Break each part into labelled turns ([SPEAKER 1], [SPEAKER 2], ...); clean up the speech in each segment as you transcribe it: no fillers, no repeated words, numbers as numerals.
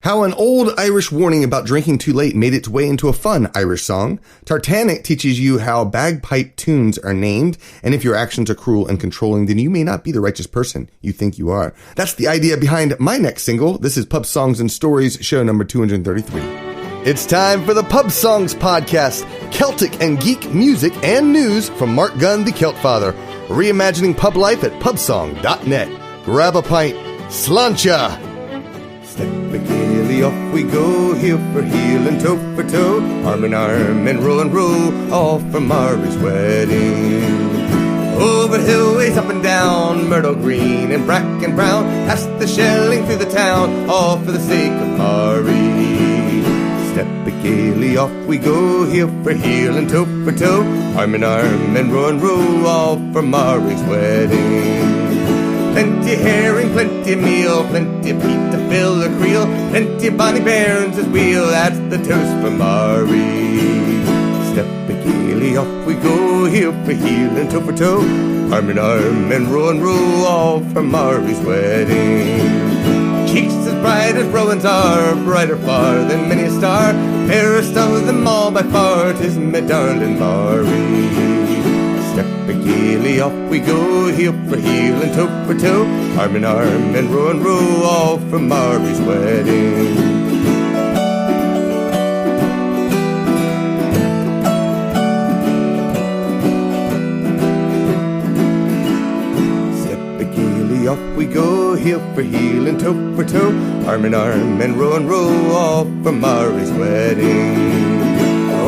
[SPEAKER 1] How an old Irish warning about drinking too late made its way into a fun Irish song. Tartanic teaches you how bagpipe tunes are named, and if your actions are cruel and controlling, then you may not be the righteous person you think you are. That's the idea behind my next single. This is Pub Songs and Stories, show number 233. It's time for the Pub Songs podcast, Celtic and geek music and news from Mark Gunn, the Celtfather, reimagining pub life at pubsong.net. Grab a pint, slancha! Step gaily off we go, heel for heel and toe for toe, arm in arm and row, all for Mairi's wedding. Over hillways, up and down, myrtle green and bracken brown, past the shelling through the town, all for the sake of Mairi. Step gaily off we go, heel for heel and toe for toe, arm in arm and row, all for Mairi's wedding. Plenty herring, plenty meal, plenty peat to fill the creel, plenty bonny bairns as wheel, that's the toast for Mairi. Step gaily off we go, heel for heel and toe for toe, arm in arm and row, all for Mairi's wedding. Cheeks as bright as Rowan's are, brighter far than many a star, fairest of them all by far, 'tis my darling Mairi. Step gaily off we go, heel for heel and toe for toe, arm in arm and row, all for Mairi's wedding. Step gaily off we go, heel for heel and toe for toe, arm in arm and row, all for Mairi's wedding.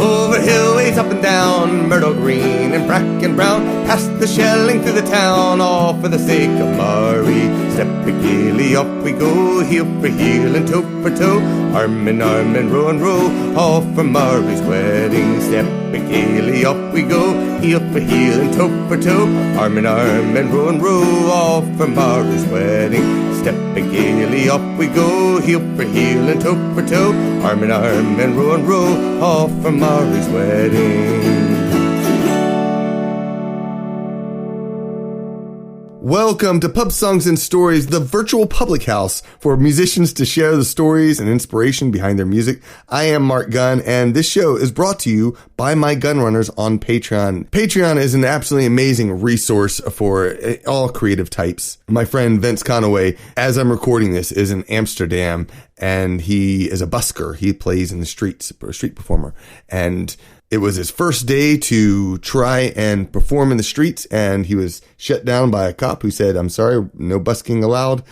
[SPEAKER 1] Over hillways, up and down, myrtle green and bracken brown, past the shelling through the town, all for the sake of Mairi. Step gaily off we go, heel for heel and toe for toe, arm in arm and row, all for Mairi's wedding. Step gaily off we go, heel for heel and toe for toe, arm in arm and row, all for Mairi's wedding. Step gaily off we go, heel for heel and toe for toe, arm in arm and row, all for Mairi's wedding. Welcome to Pub Songs and Stories, the virtual public house for musicians to share the stories and inspiration behind their music. I am Mark Gunn, and this show is brought to you by my gun runners on Patreon. Patreon is an absolutely amazing resource for all creative types. My friend Vince Conaway, as I'm recording this, is in Amsterdam, and he is a busker. He plays in the streets, a street performer, and it was his first day to try and perform in the streets, and he was shut down by a cop who said, "I'm sorry, no busking allowed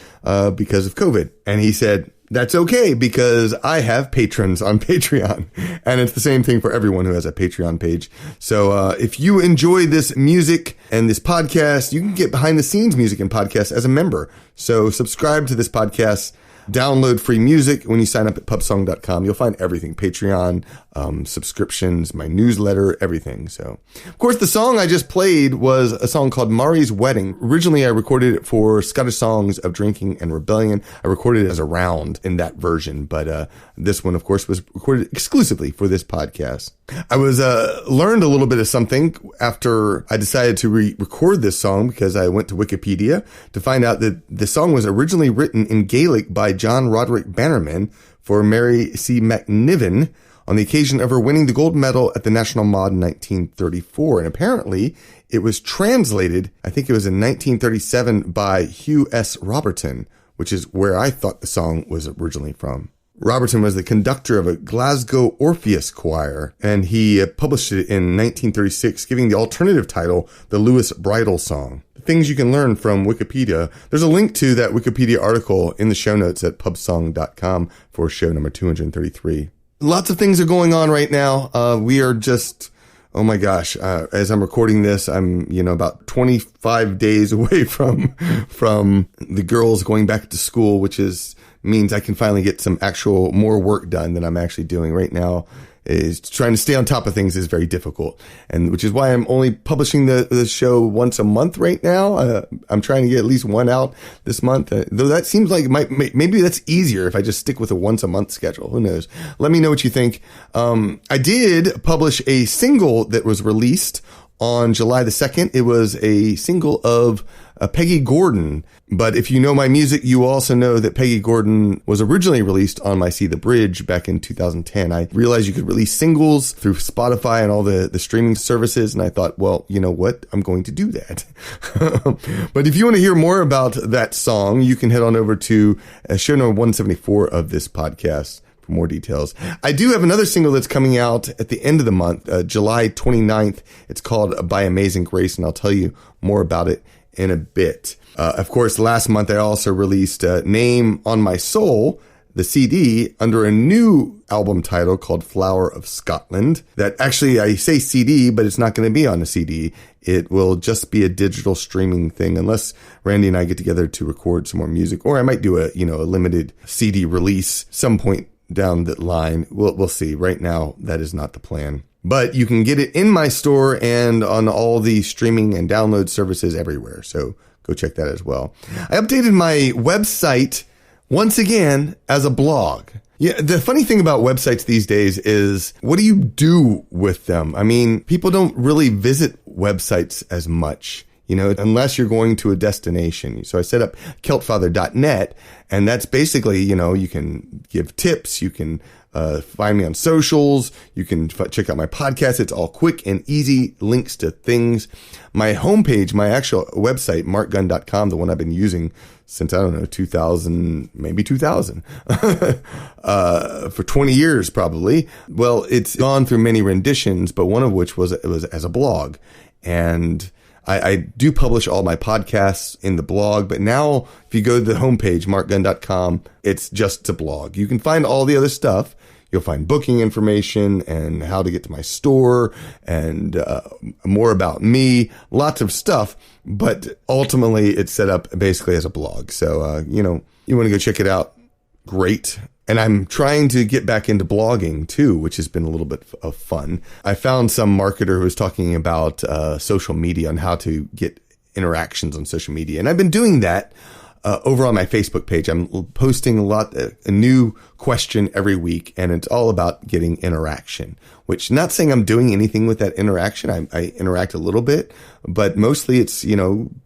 [SPEAKER 1] because of COVID." And he said, "That's okay because I have patrons on Patreon." And it's the same thing for everyone who has a Patreon page. So if you enjoy this music and this podcast, you can get behind the scenes music and podcasts as a member. So subscribe to this podcast. Download free music when you sign up at pubsong.com. You'll find everything. Patreon, subscriptions, my newsletter, everything. So, of course, the song I just played was a song called Mairi's Wedding. Originally, I recorded it for Scottish Songs of Drinking and Rebellion. I recorded it as a round in that version, but this one, of course, was recorded exclusively for this podcast. I was learned a little bit of something after I decided to record this song because I went to Wikipedia to find out that the song was originally written in Gaelic by John Roderick Bannerman for Mary C. McNiven on the occasion of her winning the gold medal at the National Mod in 1934. And apparently it was translated, I think it was in 1937, by Hugh S. Robertson, which is where I thought the song was originally from. Robertson was the conductor of a Glasgow Orpheus choir, and he published it in 1936, giving the alternative title, the Lewis Bridal Song. Things you can learn from Wikipedia. There's a link to that Wikipedia article in the show notes at pubsong.com for show number 233. Lots of things are going on right now. We are just, oh my gosh, as I'm recording this, I'm, about 25 days away from the girls going back to school, which means I can finally get some actual more work done than I'm actually doing right now. Is trying to stay on top of things is very difficult, and which is why I'm only publishing the show once a month right now. I'm trying to get at least one out this month, though that seems like maybe that's easier if I just stick with a once a month schedule. Who knows? Let me know what you think. I did publish a single that was released On July the 2nd, it was a single of Peggy Gordon. But if you know my music, you also know that Peggy Gordon was originally released on my See the Bridge back in 2010. I realized you could release singles through Spotify and all the streaming services. And I thought, well, you know what? I'm going to do that. But if you want to hear more about that song, you can head on over to show number 174 of this podcast. More details. I do have another single that's coming out at the end of the month, July 29th. It's called By Amazing Grace, and I'll tell you more about it in a bit. Of course, last month I also released Name on My Soul, the CD, under a new album title called Flower of Scotland. That actually, I say CD, but it's not going to be on a CD. It will just be a digital streaming thing, unless Randy and I get together to record some more music, or I might do a limited CD release some point down the line. We'll see. Right now, that is not the plan. But you can get it in my store and on all the streaming and download services everywhere. So go check that as well. I updated my website once again as a blog. Yeah, the funny thing about websites these days is, what do you do with them? I mean, people don't really visit websites as much, unless you're going to a destination. So I set up Celtfather.net, and that's basically, you can give tips, you can find me on socials, you can check out my podcast. It's all quick and easy links to things. My homepage, my actual website, markgunn.com, the one I've been using since, 2000, maybe 2000, for 20 years probably. Well, it's gone through many renditions, but one of which was as a blog. And I do publish all my podcasts in the blog, but now if you go to the homepage, markgunn.com, it's just a blog. You can find all the other stuff. You'll find booking information and how to get to my store and more about me, lots of stuff. But ultimately, it's set up basically as a blog. So, you want to go check it out. Great. And I'm trying to get back into blogging too, which has been a little bit of fun. I found some marketer who was talking about social media and how to get interactions on social media. And I've been doing that over on my Facebook page. I'm posting a new question every week, and it's all about getting interaction, which, not saying I'm doing anything with that interaction. I interact a little bit, but mostly it's,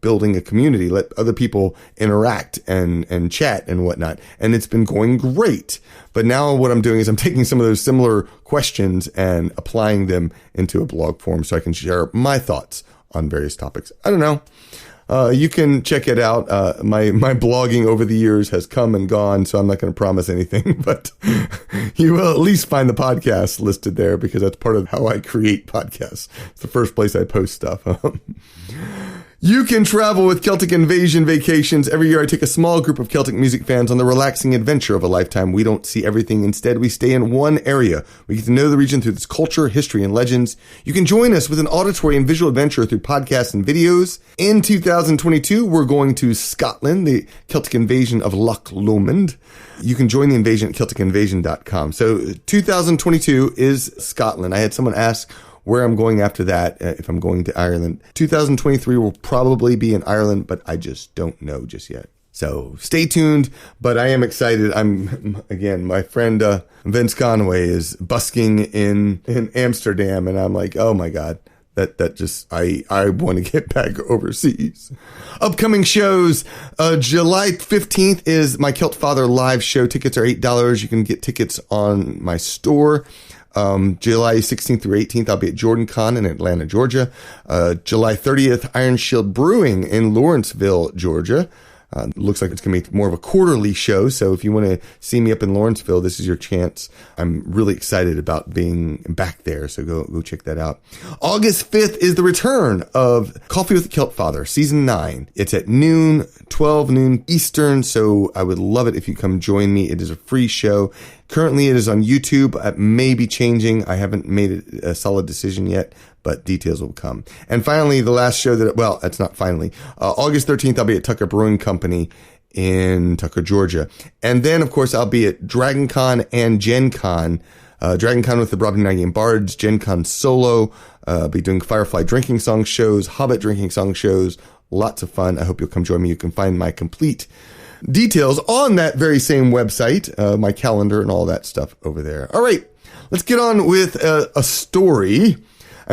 [SPEAKER 1] building a community, let other people interact and chat and whatnot. And it's been going great. But now what I'm doing is I'm taking some of those similar questions and applying them into a blog form so I can share my thoughts on various topics. I don't know. You can check it out. My blogging over the years has come and gone, so I'm not going to promise anything, but you will at least find the podcast listed there, because that's part of how I create podcasts. It's the first place I post stuff. You can travel with Celtic Invasion Vacations. Every year I take a small group of Celtic music fans on the relaxing adventure of a lifetime. We don't see everything. Instead, we stay in one area. We get to know the region through its culture, history, and legends. You can join us with an auditory and visual adventure through podcasts and videos. In 2022, we're going to Scotland, the Celtic invasion of Loch Lomond. You can join the invasion at CelticInvasion.com. So 2022 is Scotland. I had someone ask where I'm going after that, if I'm going to Ireland. 2023 will probably be in Ireland, but I just don't know just yet. So stay tuned, but I am excited. Again, my friend Vince Conway is busking in Amsterdam, and I'm like, oh my God. That just, I want to get back overseas. Upcoming shows, July 15th is my Celtfather live show. Tickets are $8. You can get tickets on my store. July 16th through 18th, I'll be at JordanCon in Atlanta, Georgia. July 30th, Iron Shield Brewing in Lawrenceville, Georgia. Looks like it's going to be more of a quarterly show. So if you want to see me up in Lawrenceville, this is your chance. I'm really excited about being back there. So go check that out. August 5th is the return of Coffee with the Celtfather, season 9. It's at 12 noon Eastern. So I would love it if you come join me. It is a free show. Currently it is on YouTube. It may be changing. I haven't made a solid decision yet, but details will come. And finally, the last show that's not finally. August 13th, I'll be at Tucker Brewing Company in Tucker, Georgia. And then, of course, I'll be at DragonCon and Gen Con. DragonCon with the Brobdingnagian Bards, Gen Con solo. I'll be doing Firefly drinking song shows, Hobbit drinking song shows. Lots of fun. I hope you'll come join me. You can find my complete details on that very same website, my calendar and all that stuff over there. All right, let's get on with a story.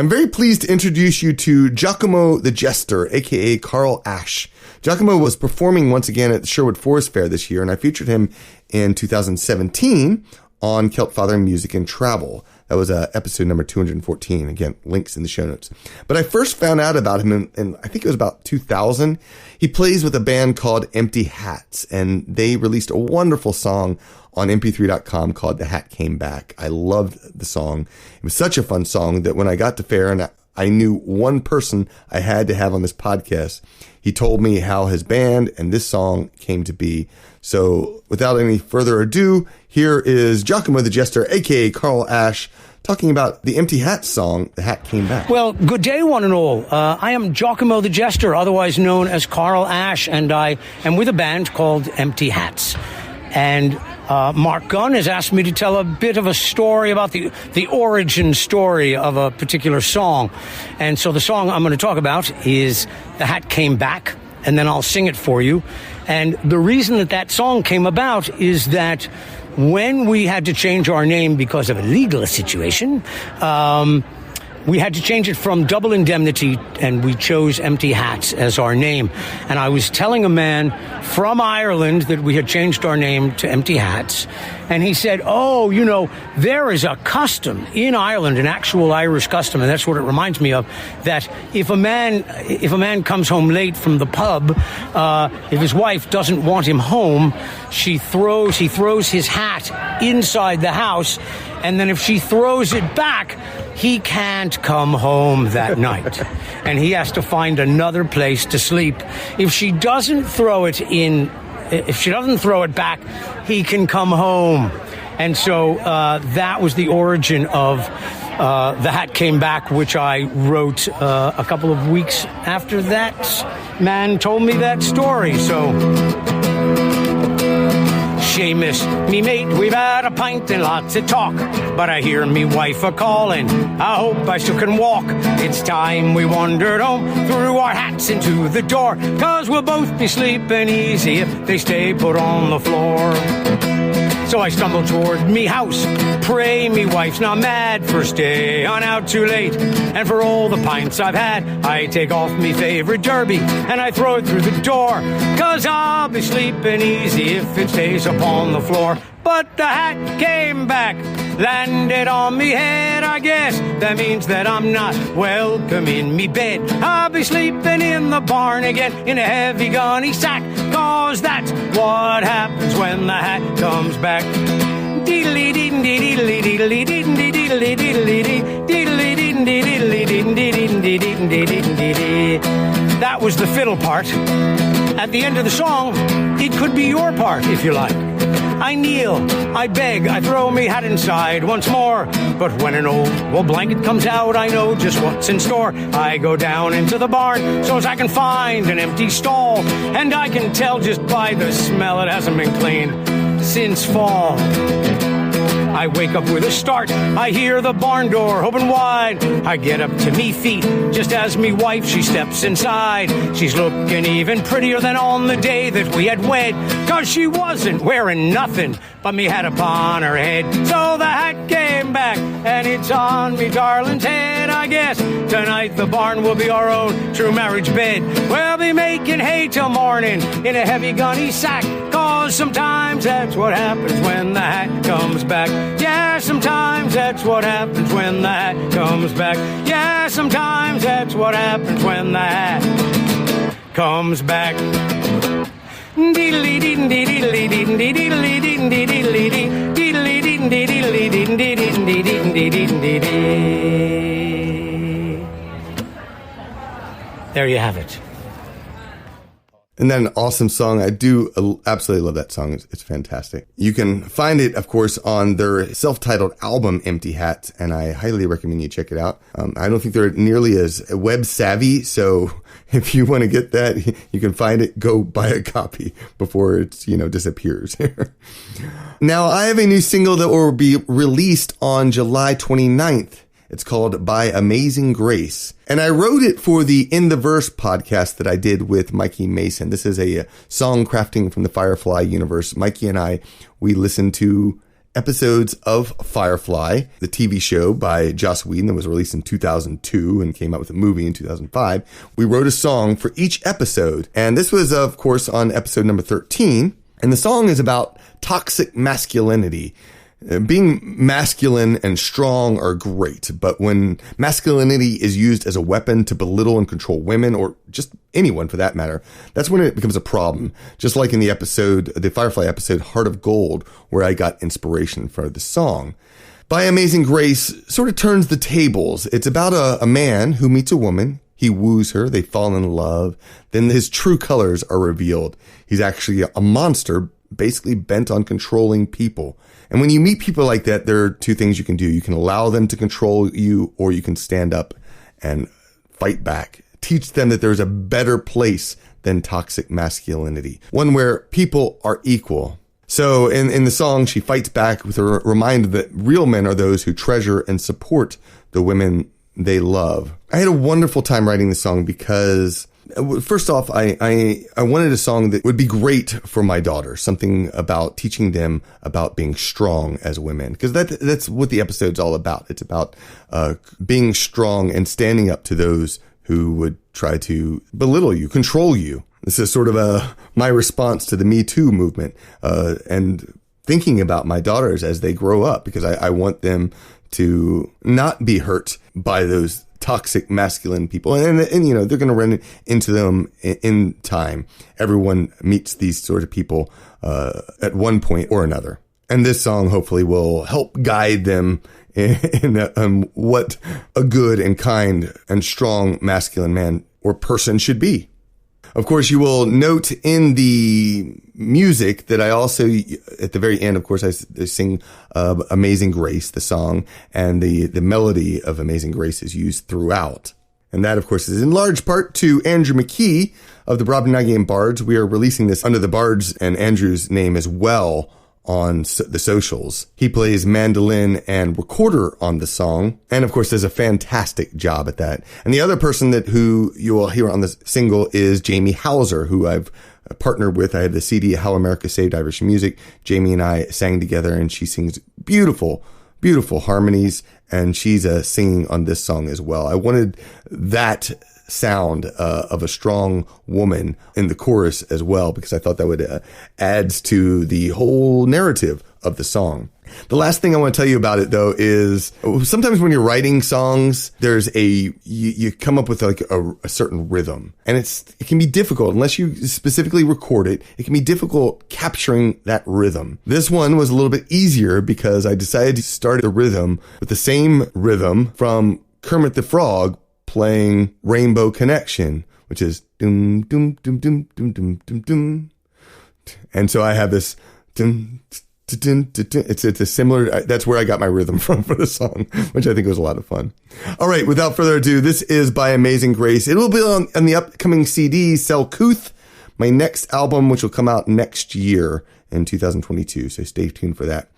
[SPEAKER 1] I'm very pleased to introduce you to Giacomo the Jester, aka Carl Asch. Giacomo was performing once again at the Sherwood Forest Faire this year, and I featured him in 2017 on Celtfather Music and Travel. That was episode number 214. Again, links in the show notes. But I first found out about him in I think it was about 2000. He plays with a band called Empty Hats, and they released a wonderful song on mp3.com called The Hat Came Back. I loved the song. It was such a fun song that when I got to Fair and I knew one person I had to have on this podcast, he told me how his band and this song came to be. So without any further ado, here is Giacomo the Jester, aka Carl Asch, talking about the Empty Hat song, The Hat Came Back.
[SPEAKER 2] Well, good day, one and all. I am Giacomo the Jester, otherwise known as Carl Asch, and I am with a band called Empty Hats. And Mark Gunn has asked me to tell a bit of a story about the origin story of a particular song. And so the song I'm going to talk about is The Hat Came Back, and then I'll sing it for you. And the reason that song came about is that when we had to change our name because of a legal situation, we had to change it from Double Indemnity, and we chose Empty Hats as our name. And I was telling a man from Ireland that we had changed our name to Empty Hats, and he said, oh, you know, there is a custom in Ireland, an actual Irish custom, and that's what it reminds me of, that if a man comes home late from the pub, if his wife doesn't want him home, he throws his hat inside the house, and then if she throws it back, he can't come home that night, and he has to find another place to sleep. If she doesn't throw it back, he can come home. And so that was the origin of The Hat Came Back, which I wrote a couple of weeks after that man told me that story. So, Seamus, me mate, we've had a pint and lots of talk, but I hear me wife a-calling, I hope I still can walk. It's time we wandered home, threw our hats into the door, 'cause we'll both be sleeping easy if they stay put on the floor. So I stumbled toward me house, pray me wife's not mad for staying out too late. And for all the pints I've had, I take off me favorite derby and I throw it through the door, 'cause I'll be sleeping easy if it stays upon the floor. But the hat came back, landed on me head, I guess that means that I'm not welcome in me bed. I'll be sleeping in the barn again in a heavy gunny sack, 'cause that's what happens when the hat comes back. That was the fiddle part. At the end of the song, it could be your part if you like. I kneel, I beg, I throw me hat inside once more. But when an old wool blanket comes out, I know just what's in store. I go down into the barn so as I can find an empty stall, and I can tell just by the smell it hasn't been cleaned since fall. I wake up with a start, I hear the barn door open wide. I get up to me feet, just as me wife, she steps inside. She's looking even prettier than on the day that we had wed, 'cause she wasn't wearing nothing but me hat upon her head. So the hat came back, and it's on me darling's head. I guess tonight the barn will be our own true marriage bed. We'll be making hay till morning in a heavy gunny sack, 'cause sometimes that's what happens when the hat comes back. Yeah, sometimes that's what happens when the hat comes back. Yeah, sometimes that's what happens when the hat comes back. There you have it.
[SPEAKER 1] And then an awesome song. I do absolutely love that song. It's fantastic. You can find it, of course, on their self-titled album, Empty Hats, and I highly recommend you check it out. I don't think they're nearly as web savvy, so if you want to get that, you can find it. Go buy a copy before it, disappears. Now, I have a new single that will be released on July 29th. It's called By Amazing Grace. And I wrote it for the In the Verse podcast that I did with Mikey Mason. This is a song crafting from the Firefly universe. Mikey and I, we listened to episodes of Firefly, the TV show by Joss Whedon that was released in 2002 and came out with a movie in 2005. We wrote a song for each episode. And this was, of course, on episode number 13. And the song is about toxic masculinity. Being masculine and strong are great, but when masculinity is used as a weapon to belittle and control women, or just anyone for that matter, that's when it becomes a problem. Just like in the Firefly episode, Heart of Gold, where I got inspiration for the song. By Amazing Grace sort of turns the tables. It's about a man who meets a woman. He woos her, they fall in love, then his true colors are revealed. He's actually a monster, basically bent on controlling people. And when you meet people like that, there are two things you can do. You can allow them to control you, or you can stand up and fight back. Teach them that there's a better place than toxic masculinity. One where people are equal. So in the song, she fights back with a reminder that real men are those who treasure and support the women they love. I had a wonderful time writing this song because, first off, I wanted a song that would be great for my daughters, something about teaching them about being strong as women, because that's what the episode's all about. It's about being strong and standing up to those who would try to belittle you, control you. This is sort of my response to the Me Too movement, and thinking about my daughters as they grow up, because I want them to not be hurt by those toxic masculine people. And you know, they're going to run into them in time. Everyone meets these sort of people at one point or another. And this song hopefully will help guide them in what a good and kind and strong masculine man or person should be. Of course, you will note in the music that I also, at the very end, of course, I sing Amazing Grace, the song, and the melody of Amazing Grace is used throughout. And that, of course, is in large part to Andrew McKee of the Brobdingnagian Bards. We are releasing this under the Bards and Andrew's name as well on the socials. He plays mandolin and recorder on the song, and of course does a fantastic job at that. And the other person who you will hear on the single is Jamie Haeuser, who I've partnered with. I have the CD How America Saved Irish Music. Jamie and I sang together, and she sings beautiful, beautiful harmonies, and she's singing on this song as well. I wanted that sound of a strong woman in the chorus as well, because I thought that would adds to the whole narrative of the song. The last thing I want to tell you about it, though, is sometimes when you're writing songs, there's you come up with like a certain rhythm, and it can be difficult unless you specifically record it. It can be difficult capturing that rhythm. This one was a little bit easier because I decided to start the rhythm with the same rhythm from Kermit the Frog playing Rainbow Connection, which is dum dum dum dum dum dum dum dum. And so I have this dum, dum, dum, dum. It's a similar, that's where I got my rhythm from for the song, which I think was a lot of fun. All right, without further ado, this is by Amazing Grace. It will be on the upcoming CD, Selcouth, my next album, which will come out next year in 2022. So stay tuned for that.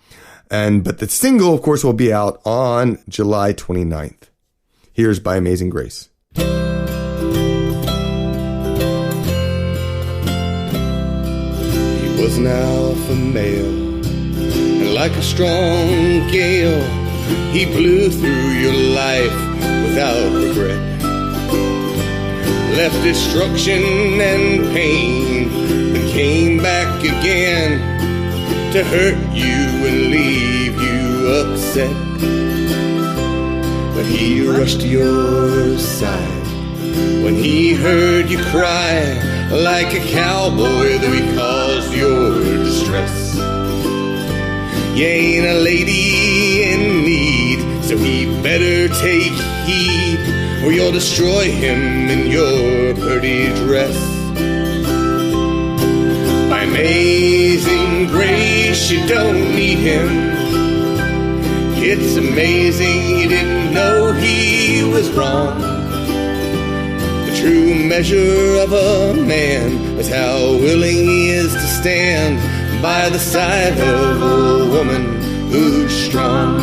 [SPEAKER 1] But the single, of course, will be out on July 29th. Here's By Amazing Grace. He was an alpha male, and like a strong gale, he blew through your life without regret. Left destruction and pain, and came back again to hurt you and leave you upset. But he rushed to your side when he heard you cry like a cowboy, though he caused your distress. You ain't a lady in need, so he better take heed, or you'll destroy him in your pretty dress. By amazing grace, you don't need him. It's amazing you didn't know he was wrong. The true measure of a man is how willing he is to stand by the side of a woman who's strong.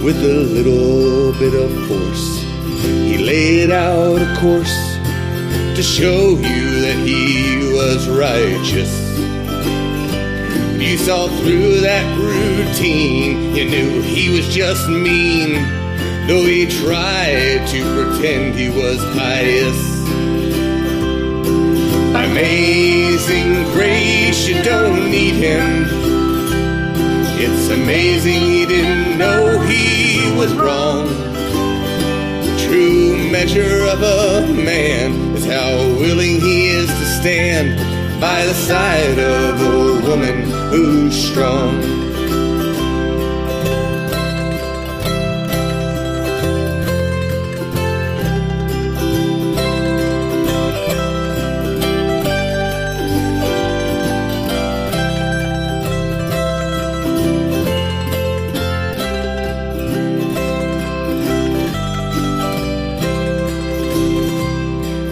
[SPEAKER 1] with a little bit of force. He laid out a course to show you that he was righteous. You saw through that routine, you knew he was just mean, though he tried to pretend he was pious. Amazing grace, you don't need him. It's amazing he didn't know he was wrong. The true measure of a man is how willing he is to stand by the side of a woman who's strong.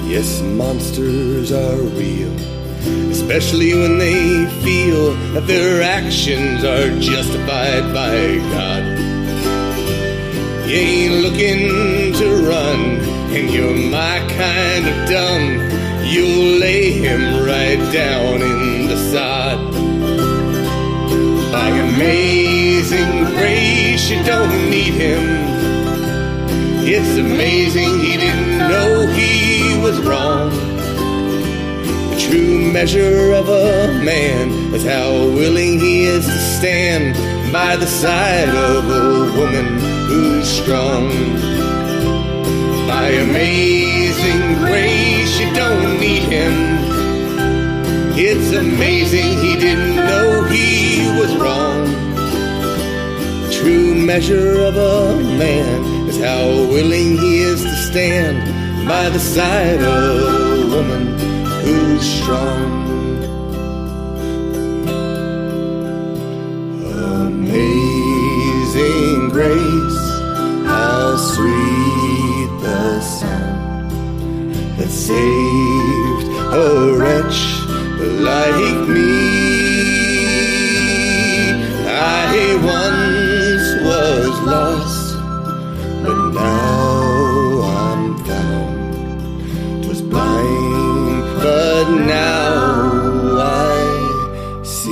[SPEAKER 1] Yes, monsters are real, especially when they feel that their actions are justified by God. You ain't looking to run, and you're my kind of dumb. You'll lay him right down in the sod. By amazing grace, you don't need him. It's amazing he didn't know he was wrong. The true measure of a man is how willing he is to stand by the side of a woman who's strong. By amazing grace, you don't need him. It's amazing he didn't know he was wrong. The true measure of a man is how willing he is to stand by the side of a woman who's strong. Amazing grace, how sweet the sound that saved a wretch like me. I once was lost, but now I'm found. 'Twas blind, but now I see.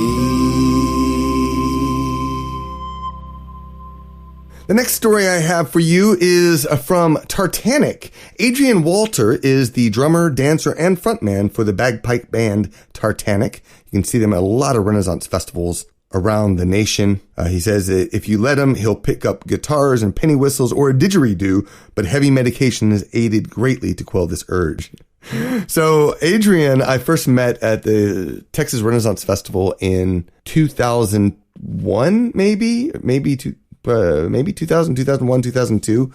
[SPEAKER 1] The next story I have for you is from Tartanic. Adrian Walter is the drummer, dancer, and frontman for the bagpipe band Tartanic. You can see them at a lot of Renaissance festivals around the nation. He says that if you let him, he'll pick up guitars and penny whistles or a didgeridoo, but heavy medication has aided greatly to quell this urge. So Adrian, I first met at the Texas Renaissance Festival in 2001, maybe 2000, 2001, 2002.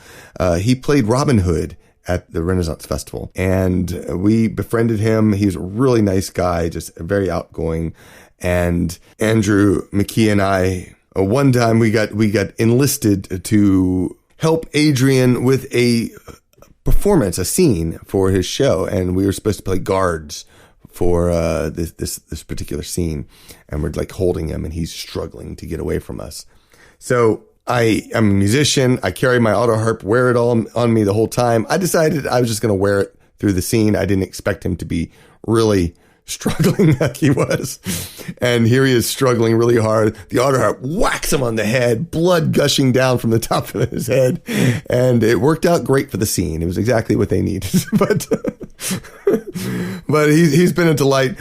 [SPEAKER 1] He played Robin Hood at the Renaissance Festival, and we befriended him. He's a really nice guy, just very outgoing. And Andrew, McKee, and I, one time we got enlisted to help Adrian with a performance, a scene for his show, and we were supposed to play guards for this particular scene, and we're like holding him, and he's struggling to get away from us. So I'm a musician. I carry my auto harp, wear it all on me the whole time. I decided I was just going to wear it through the scene. I didn't expect him to be really struggling like he was. And here he is struggling really hard. The auto harp whacks him on the head, blood gushing down from the top of his head. And it worked out great for the scene. It was exactly what they needed. But he's been a delight.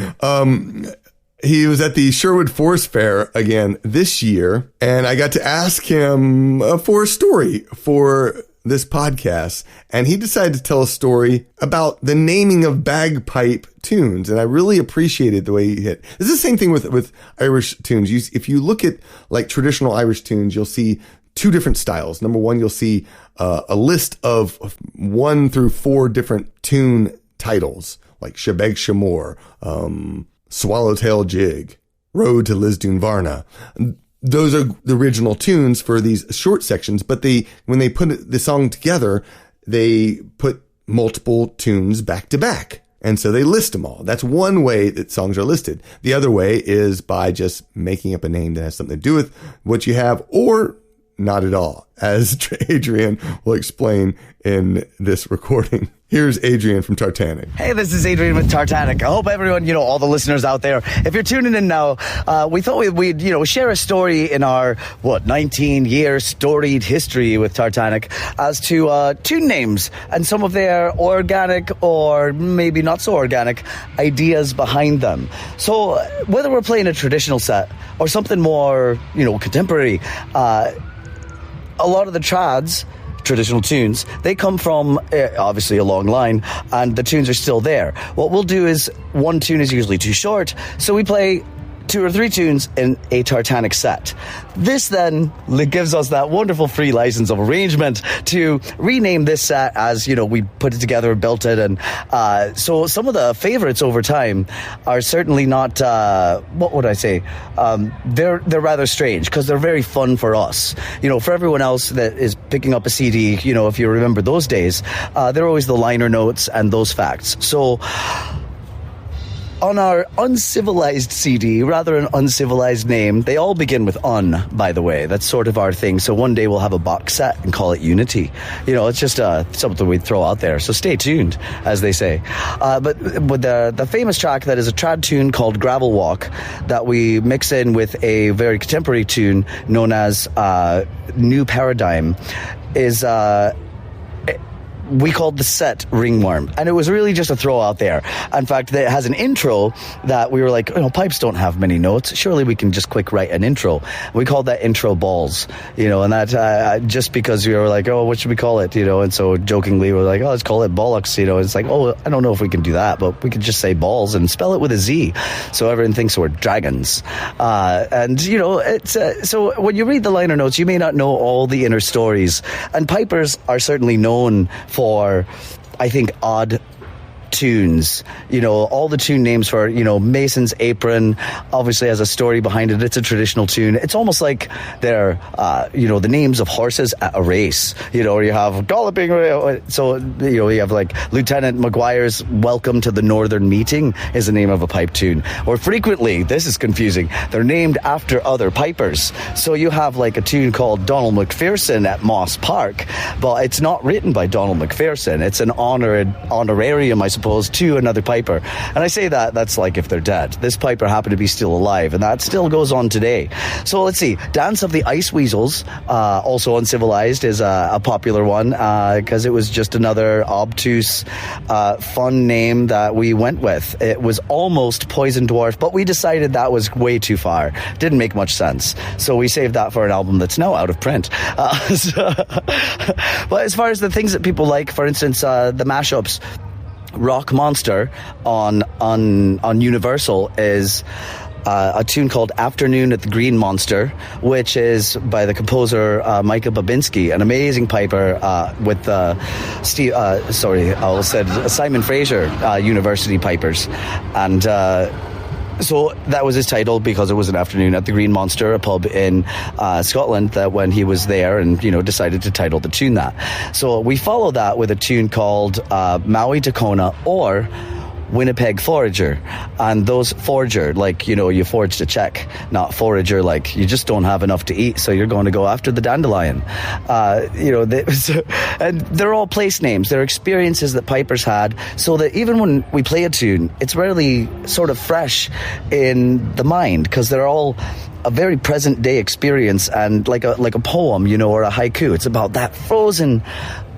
[SPEAKER 1] He was at the Sherwood Forest Faire again this year, and I got to ask him for a story for this podcast, and he decided to tell a story about the naming of bagpipe tunes, and I really appreciated the way he hit. This is the same thing with Irish tunes. If you look at like traditional Irish tunes, you'll see two different styles. Number one, you'll see a list of 1 through 4 different tune titles, like Shebeg Shamor, Swallowtail Jig, Road to Lisdoon Varna. Those are the original tunes for these short sections, but when they put the song together, they put multiple tunes back to back. And so they list them all. That's one way that songs are listed. The other way is by just making up a name that has something to do with what you have, or not at all, as Adrian will explain in this recording. Here's Adrian from Tartanic.
[SPEAKER 3] Hey, this is Adrian with Tartanic. I hope everyone, all the listeners out there, if you're tuning in now, we thought we'd share a story in our, 19-year storied history with Tartanic as to tune names and some of their organic or maybe not so organic ideas behind them. So whether we're playing a traditional set or something more, contemporary, a lot of the trads, traditional tunes, they come from obviously a long line, and the tunes are still there. What we'll do is, one tune is usually too short, so we play 2 or 3 tunes in a Tartanic set. This then gives us that wonderful free license of arrangement to rename this set as, we put it together, built it, and so some of the favorites over time are certainly not, what would I say? They're rather strange because they're very fun for us. For everyone else that is picking up a CD, if you remember those days, they're always the liner notes and those facts. So on our Uncivilized CD, rather an uncivilized name, they all begin with un, by the way. That's sort of our thing. So one day we'll have a box set and call it Unity. It's just something we throw out there. So stay tuned, as they say. But with the famous track that is a trad tune called Gravel Walk that we mix in with a very contemporary tune known as New Paradigm is... we called the set Ringworm, and it was really just a throw out there. In fact, it has an intro that we were like, pipes don't have many notes. Surely we can just quick write an intro. We called that intro BallZ, and that just because we were like, what should we call it? And so jokingly we're like, let's call it Bollocks. It's like, I don't know if we can do that, but we could just say balls and spell it with a Z, so everyone thinks we're dragons. It's so when you read the liner notes, you may not know all the inner stories, and pipers are certainly known for, I think, odd tunes. All the tune names for, Mason's Apron obviously has a story behind it. It's a traditional tune. It's almost like they're, the names of horses at a race. Or you have Galloping. So, you have like Lieutenant McGuire's Welcome to the Northern Meeting is the name of a pipe tune. Or frequently, this is confusing, they're named after other pipers. So you have like a tune called Donald McPherson at Moss Park, but it's not written by Donald McPherson. It's an honorarium, I suppose, to another piper. And I say that's like if they're dead. This piper happened to be still alive, and that still goes on today. So let's see. Dance of the Ice Weasels, also Uncivilized, is a popular one because it was just another obtuse, fun name that we went with. It was almost Poison Dwarf, but we decided that was way too far. Didn't make much sense. So we saved that for an album that's now out of print. But as far as the things that people like, for instance, the mashups, Rock Monster on Universal is a tune called Afternoon at the Green Monster, which is by the composer Micah Babinski, an amazing piper with Simon Fraser University Pipers. And so that was his title because it was an afternoon at the Green Monster, a pub in Scotland, that when he was there and, decided to title the tune that. So we follow that with a tune called Maui Tacona or Winnipeg Forager. And those forager, like, you foraged a check, not forager, like you just don't have enough to eat, so you're going to go after the dandelion. And they're all place names. They're experiences that pipers had, so that even when we play a tune, it's rarely sort of fresh in the mind, because they're all a very present day experience, and like a poem, or a haiku. It's about that frozen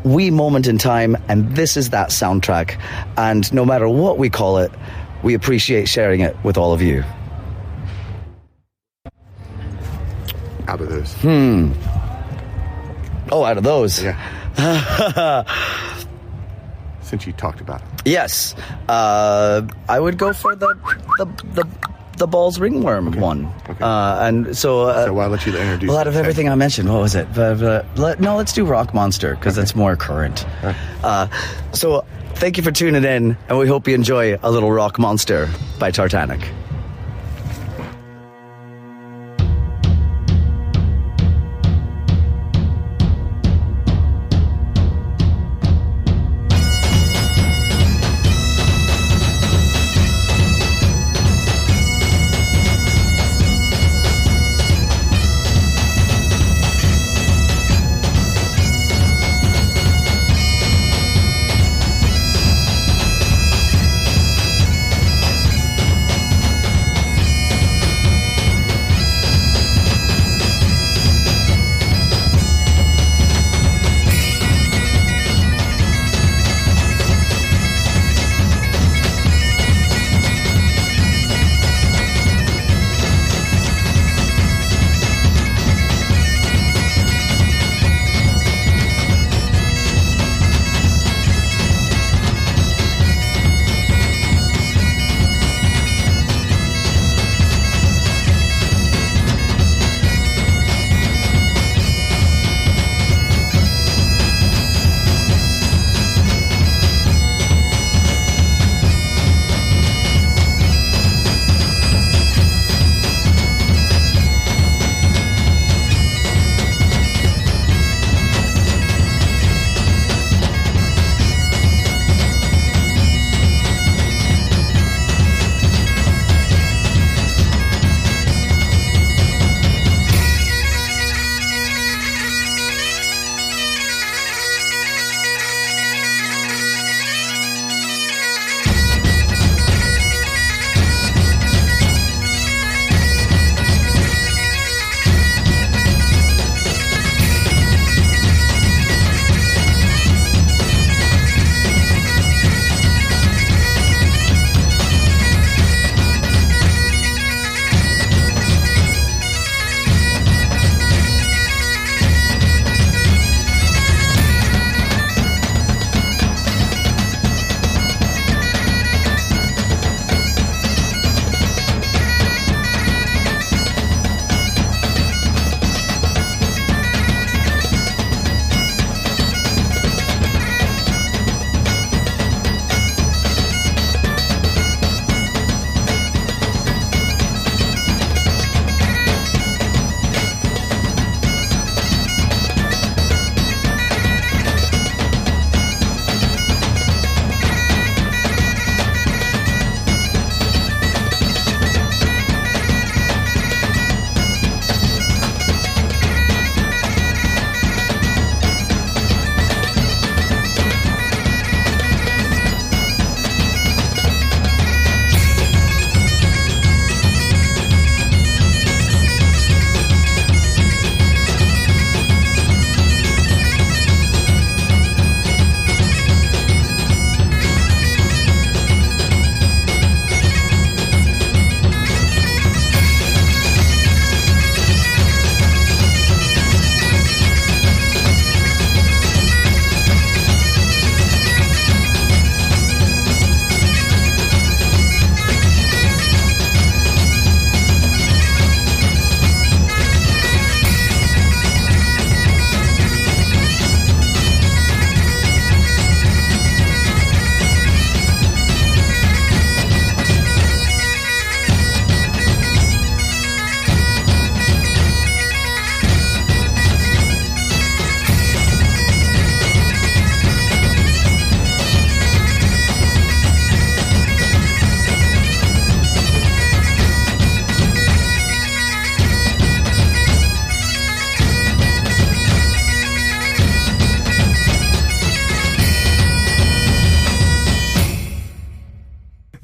[SPEAKER 3] wee moment in time, and this is that soundtrack. And no matter what we call it, we appreciate sharing it with all of you.
[SPEAKER 1] Out of those.
[SPEAKER 3] Out of those.
[SPEAKER 1] Yeah. Since you talked about it.
[SPEAKER 3] Yes. I would go for the BallZ Ringworm one.
[SPEAKER 1] Okay.
[SPEAKER 3] And so
[SPEAKER 1] I'll let you introduce
[SPEAKER 3] out of everything I mentioned, what was it? Let's do Rock Monster, because it's more current.
[SPEAKER 1] Right.
[SPEAKER 3] So thank you for tuning in, and we hope you enjoy a little Rock Monster by Tartanic.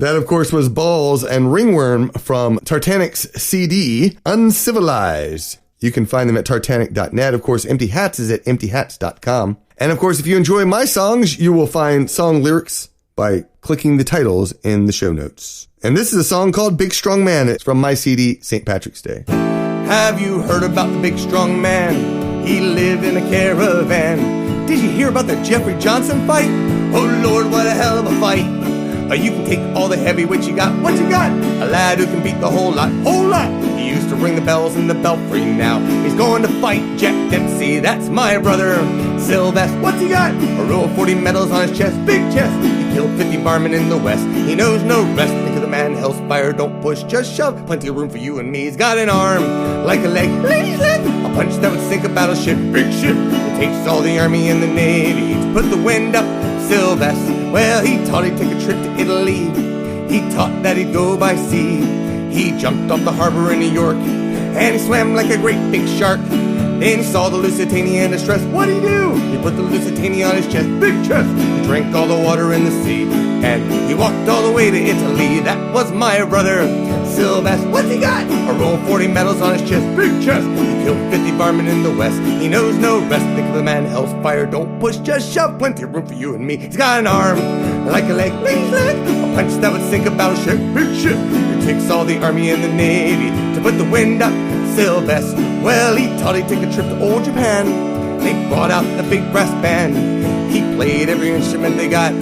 [SPEAKER 1] That, of course, was BallZ and Ringworm from Tartanic's CD, Uncivilized. You can find them at tartanic.net. Of course, Empty Hats is at emptyhats.com. And of course, if you enjoy my songs, you will find song lyrics by clicking the titles in the show notes. And this is a song called Big Strong Man. It's from my CD, St. Patrick's Day. Have you heard about the big strong man? He lived in a caravan. Did you hear about the Jeffrey Johnson fight? Oh Lord, what a hell of a fight. You can take all the heavyweights you got. What you got? A lad who can beat the whole lot. Whole lot! He used to ring the bells in the belfry. Now he's going to fight Jack Dempsey. That's my brother, Sylvester. What's he got? A row of 40 medals on his chest. Big chest. He killed 50 barmen in the West. He knows no rest. Think of the man, hell's fire. Don't push, just shove. Plenty of room for you and me. He's got an arm like a leg. Lady's leg. A punch that would sink a battleship. Big ship. It takes all the army and the navy to put the wind up. Sylvester, well, he taught he'd take a trip to Italy. He taught that he'd go by sea. He jumped off the harbor in New York, and he swam like a great big shark. Then he saw the Lusitania in distress. What'd he do? He put the Lusitania on his chest, big chest. He drank all the water in the sea, and he walked all the way to Italy. That was my brother, Sylvester. What's he got? A row of 40 medals on his chest, big chest. He killed 50 barmen in the West. He knows no rest. Think of the man, hell's fire. Don't push, just shove. Plenty of room for you and me. He's got an arm like a leg, lady's leg. A punch that would sink a battleship, big ship. It takes all the army and the navy to put the wind up. Sylvester, well, he thought he'd take a trip to old Japan. They brought out the big brass band. He played every instrument they got.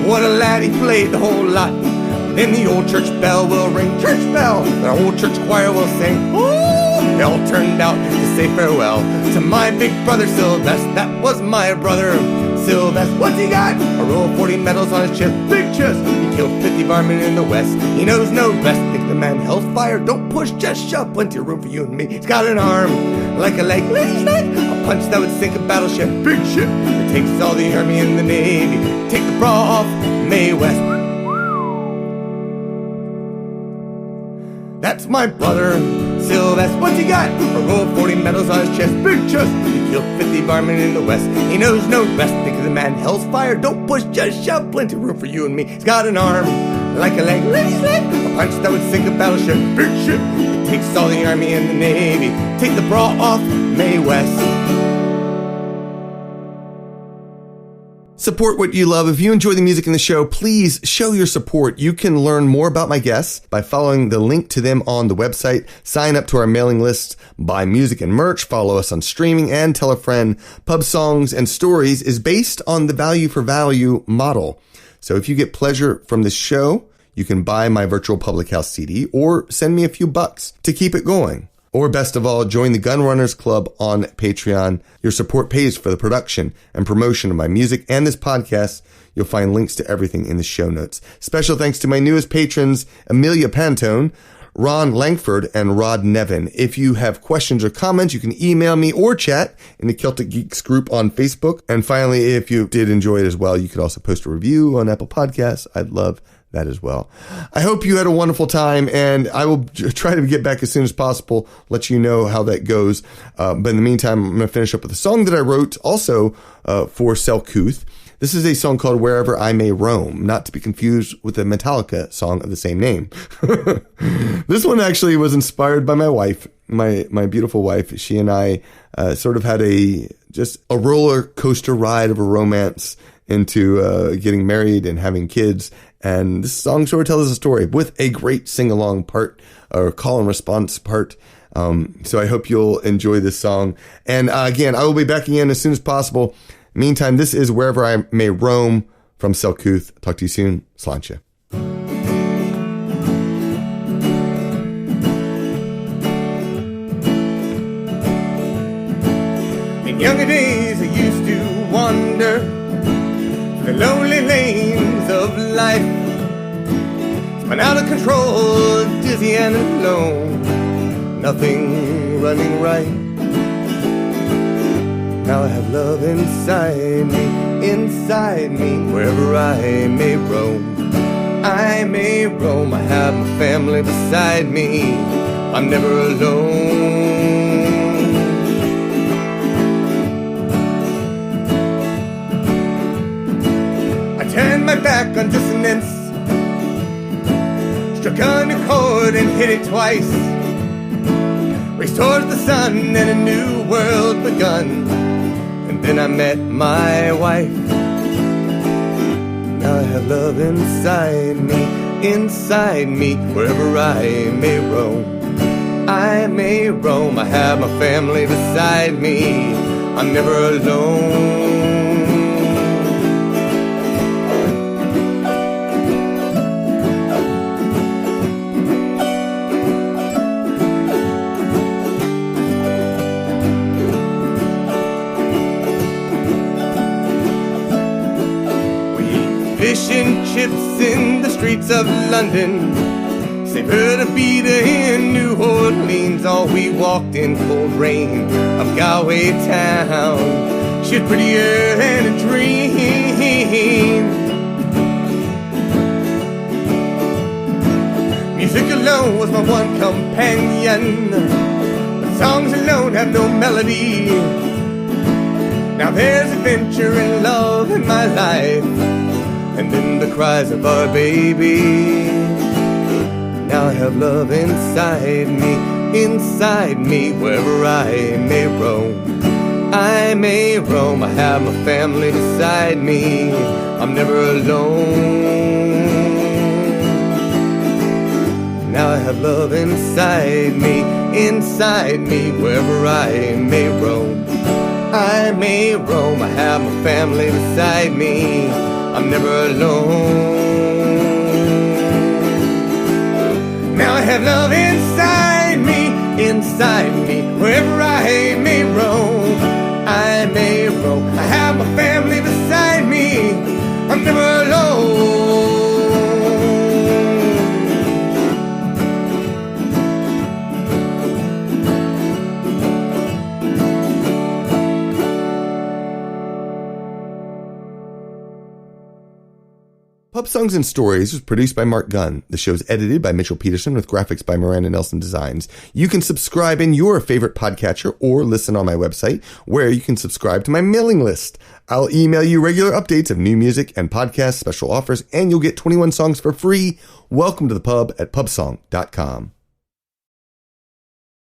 [SPEAKER 1] What a lad, he played the whole lot. Then the old church bell will ring, church bell. The old church choir will sing. Ooh, they all turned out to say farewell to my big brother Sylvester. That was my brother Sylvester. What's he got? A row of 40 medals on his chest, big chest. He killed 50 barmen in the West. He knows no rest. Think the man, hell's fire. Don't push, just shove. Plenty of room for you and me. He's got an arm like a leg, lady's leg. A punch that would sink a battleship, big ship. It takes all the army and the navy. Take the bra off, Mae West. That's my brother, Sylvester. What's he got? A row of 40 medals on his chest, big chest. He killed 50 barmen in the West. He knows no rest. Think of the man, hell's fire. Don't push, just shove. Plenty of room for you and me. He's got an arm like a leg, lady's leg. A punch that would sink a battleship, big ship. It takes all the army and the navy. Take the bra off, Mae West. Support what you love. If you enjoy the music in the show, please show your support. You can learn more about my guests by following the link to them on the website. Sign up to our mailing list, buy music and merch, follow us on streaming, and tell a friend. Pub Songs and Stories is based on the value for value model. So if you get pleasure from this show, you can buy my virtual public house CD or send me a few bucks to keep it going. Or best of all, join the Gun Runners Club on Patreon. Your support pays for the production and promotion of my music and this podcast. You'll find links to everything in the show notes. Special thanks to my newest patrons, Amelia Pantone, Ron Langford, and Rod Nevin. If you have questions or comments, you can email me or chat in the Celtic Geeks group on Facebook. And finally, if you did enjoy it as well, you could also post a review on Apple Podcasts. I'd love that as well. I hope you had a wonderful time, and I will try to get back as soon as possible, let you know how that goes. But in the meantime, I'm going to finish up with a song that I wrote also for Selcouth. This is a song called Wherever I May Roam, not to be confused with the Metallica song of the same name. This one actually was inspired by my wife, my beautiful wife. She and I sort of had just a roller coaster ride of a romance into getting married and having kids. And this song sort of tells a story with a great sing-along part or call and response part. So I hope you'll enjoy this song. And again, I will be back again as soon as possible. Meantime, this is Wherever I May Roam from Selcouth. Talk to you soon. Sláinte. In younger days, I used to wander the lonely lanes of life, spun out of control, dizzy and alone, nothing running right. Now I have love inside me, wherever I may roam. I may roam, I have my family beside me, I'm never alone. I turn my back on dissonance, forward and hit it twice. Raced towards the sun and a new world begun. And then I met my wife. Now I have love inside me, wherever I may roam. I may roam, I have my family beside me. I'm never alone. Fish and chips in the streets of London, savoured a beater in New Orleans. All we walked in cold rain of Galway town. She was prettier than a dream. Music alone was my one companion, but songs alone have no melody. Now there's adventure and love in my life, and then the cries of our baby. Now I have love inside me, wherever I may roam. I may roam, I have my family beside me. I'm never alone. Now I have love inside me, wherever I may roam. I may roam, I have my family beside me. I'm never alone. Now I have love inside me, wherever I may roam. I may roam, I have my family beside me. I'm never alone. Pub Songs and Stories was produced by Mark Gunn. The show's edited by Mitchell Peterson with graphics by Miranda Nelson Designs. You can subscribe in your favorite podcatcher or listen on my website, where you can subscribe to my mailing list. I'll email you regular updates of new music and podcast special offers, and you'll get 21 songs for free. Welcome to the pub at pubsong.com.